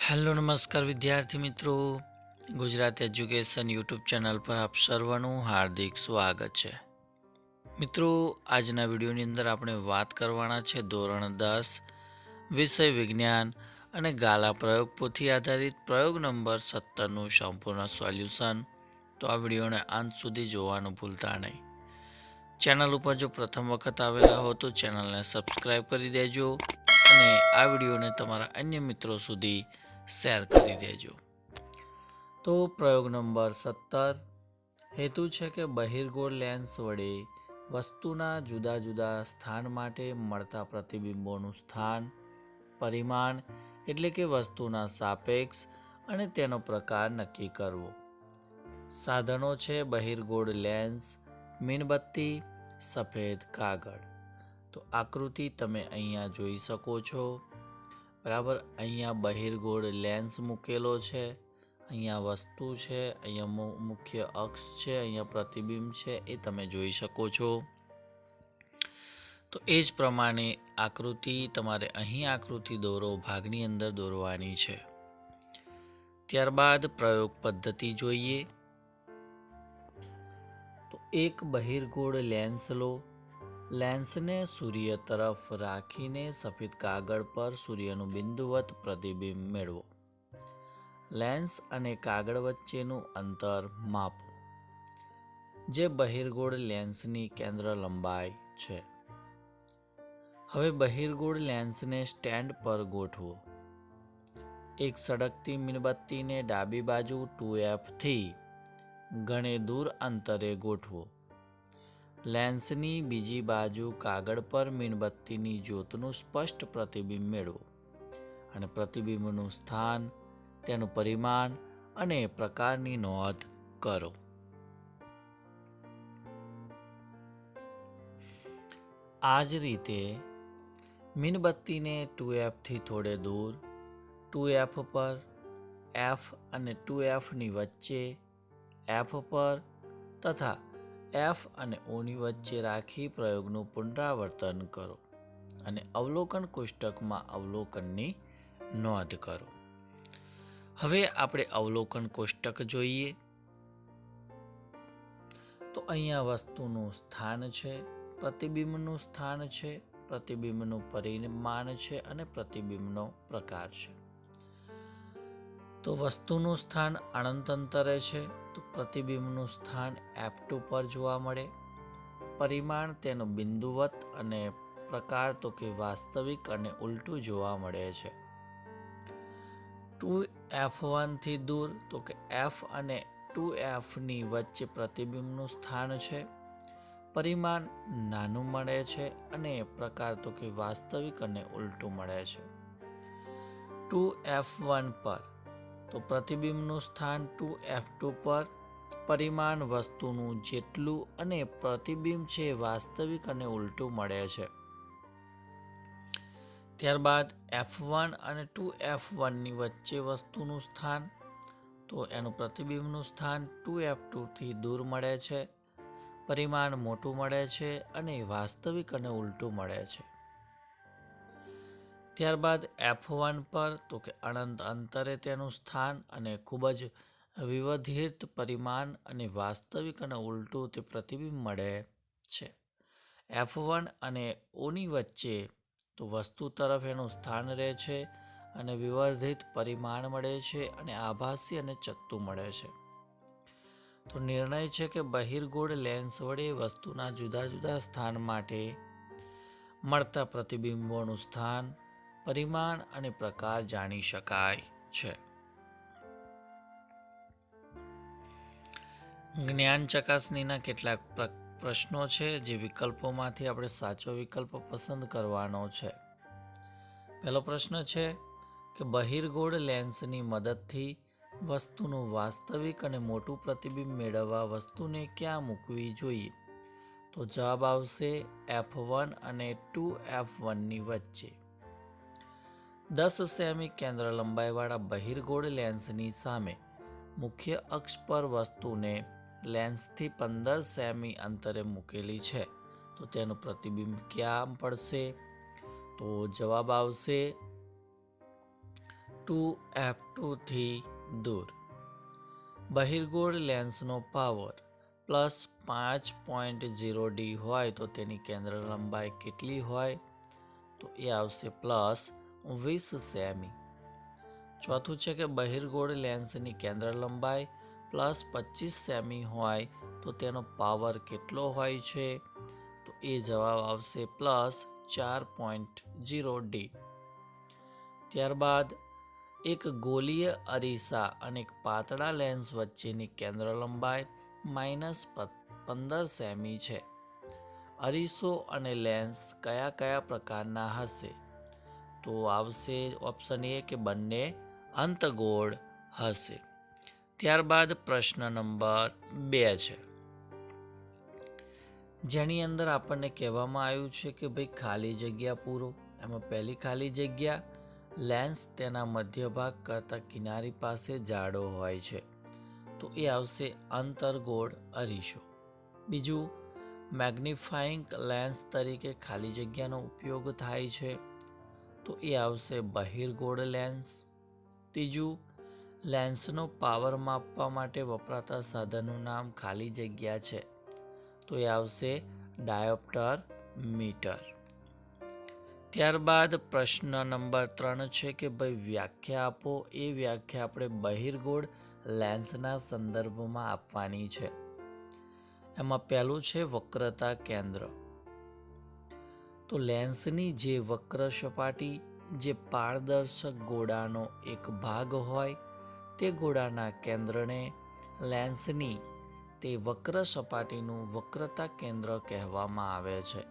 Hello નમસ્કાર વિદ્યાર્થી મિત્રો, ગુજરાત એજ્યુકેશન યુટ્યુબ ચેનલ પર આપ સર્વનું હાર્દિક સ્વાગત છે. મિત્રો, આજના વિડીયોની અંદર આપણે વાત કરવાના છે ધોરણ 10 વિષય વિજ્ઞાન અને ગાલા પ્રયોગ પોથી આધારિત પ્રયોગ નંબર 17નું સંપૂર્ણ સોલ્યુશન. તો આ વિડીયોને અંત સુધી જોવાનું ભૂલતા નહીં. ચેનલ ઉપર જો પ્રથમ વખત આવેલા હો તો ચેનલને સબસ્ક્રાઈબ કરી દેજો અને આ વિડીયોને તમારા અન્ય મિત્રો સુધી શેર કરી દેજો. તો પ્રયોગ નંબર 17 હેતુ છે કે બહિર્ગોળ લેન્સ વડે વસ્તુના જુદા જુદા સ્થાન માટે મળતા પ્રતિબિંબોનું સ્થાન, પરિમાણ એટલે કે વસ્તુના સાપેક્ષ અને તેનો પ્રકાર નક્કી કરવો. સાધનો છે બહિર્ગોળ લેન્સ, મીણબત્તી, સફેદ કાગળ. તો આકૃતિ તમે અહીંયા જોઈ શકો છો. બરાબર, અહીંયા બહિર્ગોળ લેન્સ મૂકેલો છે, અહીંયા વસ્તુ છે, અહીંયા મુખ્ય અક્ષ છે, અહીંયા પ્રતિબિંબ છે, એ તમે જોઈ શકો છો. તો એ જ પ્રમાણે આકૃતિ તમારે અહીં આકૃતિ દોરો ભાગની અંદર દોરવાની છે. ત્યારબાદ પ્રયોગ પદ્ધતિ જોઈએ. તો એક બહિર્ગોળ લેન્સ લો. લેન્સને સૂર્ય તરફ રાખીને સફેદ કાગળ પર સૂર્યનું બિંદુવત પ્રતિબિંબ મેળવો. લેન્સ અને કાગળ વચ્ચેનું અંતર માપો, જે બહિર્ગોળ લેન્સની કેન્દ્ર લંબાઈ છે. હવે બહિર્ગોળ લેન્સને સ્ટેન્ડ પર ગોઠવો. એક સળગતી મીણબત્તીને ડાબી બાજુ 2F થી ઘણે દૂર અંતરે ગોઠવો. લેન્સની બીજી બાજુ કાગળ પર મીણબત્તીની જ્યોતનું સ્પષ્ટ પ્રતિબિંબ મેળવો અને પ્રતિબિંબનું સ્થાન, તેનું પરિમાણ અને પ્રકારની નોંધ કરો. આ જ રીતે મીણબત્તીને 2F થી થોડે દૂર, 2F પર, F અને 2F ની વચ્ચે, F પર તથા F અને O ની વચ્ચે રાખી પ્રયોગનું પુનરાવર્તન કરો અને અવલોકન કોષ્ટકમાં અવલોકનની નોંધ કરો. હવે આપણે અવલોકન કોષ્ટક જોઈએ. તો અહીંયા વસ્તુનું સ્થાન છે, પ્રતિબિંબનું સ્થાન છે, પ્રતિબિંબનું પરિમાણ છે અને પ્રતિબિંબનો પ્રકાર છે. તો વસ્તુનું સ્થાન અનંત અંતરે છે, તો પ્રતિબિંબનું સ્થાન F2 પર જોવા મળે. પરિમાણ તેનું બિંદુવત અને પ્રકાર તો કે વાસ્તવિક અને ઉલટું જોવા મળે છે. 2F1 થી દૂર, તો કે F અને 2F ની વચ્ચે પ્રતિબિંબનું સ્થાન છે, પરિમાણ નાનું મળે છે અને પ્રકાર તો કે વાસ્તવિક અને ઉલટું મળે છે. 2F1 પર, તો પ્રતિબિંબનું સ્થાન 2F2 પર, પરિમાણ વસ્તુનું જેટલું અને પ્રતિબિંબ છે વાસ્તવિક અને ઉલટું મળે છે. ત્યારબાદ F1 અને 2F1 ની વચ્ચે વસ્તુનું સ્થાન, તો એનું પ્રતિબિંબનું સ્થાન 2F2 થી દૂર મળે છે, પરિમાણ મોટું મળે છે અને વાસ્તવિક અને ઉલટું મળે છે. ત્યારબાદ F1 પર, તો કે અનંત અંતરે તેનું સ્થાન અને ખૂબ જ વિવિધ પરિમાણ અને વાસ્તવિક અને ઉલટું તે પ્રતિબિંબ મળે છે. F1 અને O ની વચ્ચે તો વસ્તુ તરફ એનું સ્થાન રહે છે અને વિવર્ધિત પરિમાણ મળે છે અને આભાસી અને ચત્તું મળે છે. તો નિર્ણય છે કે બહિર્ગોળ લેન્સ વડે વસ્તુના જુદા જુદા સ્થાન માટે મળતા પ્રતિબિંબોનું સ્થાન, પરિમાણ અને પ્રકાર જાણી શકાય છે. જ્ઞાન ચકાસણીના કેટલાક પ્રશ્નો છે, જે વિકલ્પોમાંથી આપણે સાચો વિકલ્પ પસંદ કરવાનો છે. પહેલો પ્રશ્ન છે કે બહિર્ગોળ લેન્સની મદદથી વસ્તુનું વાસ્તવિક અને મોટું પ્રતિબિંબ મેળવવા વસ્તુને ક્યાં મૂકવી જોઈએ? તો જવાબ આવશે F1 અને 2F1 ની વચ્ચે. 10 સેમી કેન્દ્ર લંબાઈવાળા બહિર્ગોળ લેન્સની સામે મુખ્ય અક્ષ પર વસ્તુને લેન્સથી 15 સેમી અંતરે મૂકેલી છે, તો તેનું પ્રતિબિંબ ક્યાં પડશે? તો જવાબ આવશે 2f2થી દૂર. બહિર્ગોળ લેન્સનો પાવર +5.0d હોય તો તેની કેન્દ્ર લંબાઈ કેટલી હોય? તો એ આવશે +20 સેમી. ચોથું છે કે બહિર્ગોળ લેન્સની કેન્દ્ર લંબાઈ +25 સેમી હોય તો તેનો પાવર કેટલો હોય છે? તો એ જવાબ આવશે +4.0d. ત્યારબાદ એક ગોલીય અરીસા અને એક પાતળા લેન્સ વચ્ચેની કેન્દ્ર લંબાઈ -15 સેમી છે. અરીસો અને લેન્સ કયા કયા પ્રકારના હશે? તો આવશે ઓપ્શન એ કે બંને અંતગોળ હશે. ત્યારબાદ પ્રશ્ન નંબર 2 છે, જેની અંદર આપણને કહેવામાં આવ્યું છે કે ભાઈ ખાલી જગ્યા પૂરો. એમાં પહેલી ખાલી જગ્યા, લેન્સ તેના મધ્ય ભાગ કરતાં કિનારી પાસે જાડો હોય છે, તો એ આવશે અંતર્ગોળ અરીસો. બીજું, મેગ્નિફાઇંગ લેન્સ તરીકે ખાલી જગ્યાનો ઉપયોગ થાય છે, તો એ આવશે બહિર્ગોળ લેન્સ. ત્રીજું, લેન્સનો પાવર માપવા માટે વપરાતા સાધનનું નામ ખાલી જગ્યા છે, તો એ આવશે ડાયોપ્ટર મીટર. ત્યારબાદ પ્રશ્ન નંબર 3 છે કે ભાઈ વ્યાખ્યા આપો. એ વ્યાખ્યા આપણે બહિર્ગોળ લેન્સના સંદર્ભમાં આપવાની છે. એમાં પહેલું છે વક્રતા કેન્દ્ર. તો લેન્સની જે વક્ર સપાટી જે પારદર્શક ગોળાનો એક ભાગ હોય તે ગોળાના કેન્દ્રને લેન્સની તે વક્ર સપાટીનું વક્રતા કેન્દ્ર કહેવામાં આવે છે.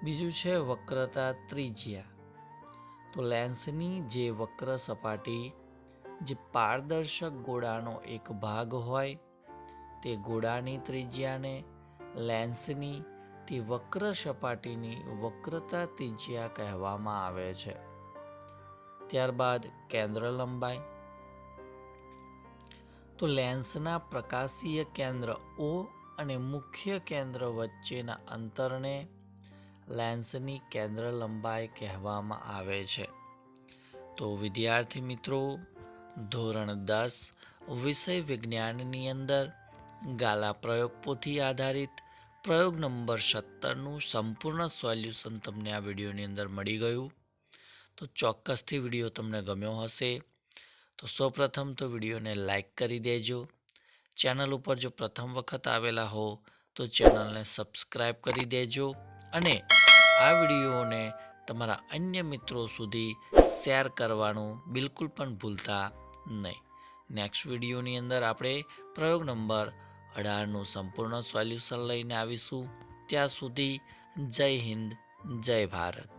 બીજું છે વક્રતા ત્રિજ્યા. તો લેન્સની જે વક્ર સપાટી જે પારદર્શક ગોળાનો એક ભાગ હોય તે ગોળાની ત્રિજ્યાને લેન્સની તે વક્ર સપાટીની વક્રતા ત્રિજ્યા કહેવામાં આવે છે. ત્યારબાદ કેન્દ્ર લંબાઈ. તો લેન્સના પ્રકાશીય કેન્દ્ર O અને મુખ્ય કેન્દ્ર વચ્ચેના અંતરને લેન્સની કેન્દ્ર લંબાઈ કહેવામાં આવે છે. તો વિદ્યાર્થી મિત્રો, ધોરણ 10 વિષય વિજ્ઞાનની અંદર ગાલા પ્રયોગ પોથી આધારિત પ્રયોગ નંબર 17નું સંપૂર્ણ સોલ્યુશન તમને આ વિડીયોની અંદર મળી ગયું. તો ચોક્કસથી વિડીયો તમને ગમ્યો હશે. તો સૌપ્રથમ તો વિડીયોને લાઈક કરી દેજો. ચેનલ ઉપર જો પ્રથમ વખત આવેલા હો તો ચેનલને સબસ્ક્રાઈબ કરી દેજો અને આ વિડીયોને તમારા અન્ય મિત્રો સુધી શેર કરવાનું બિલકુલ પણ ભૂલતા નહીં. નેક્સ્ટ વિડીયોની અંદર આપણે પ્રયોગ નંબર 18નું સંપૂર્ણ સોલ્યુશન લઈને આવીશું. ત્યાં સુધી જય હિન્દ, જય ભારત.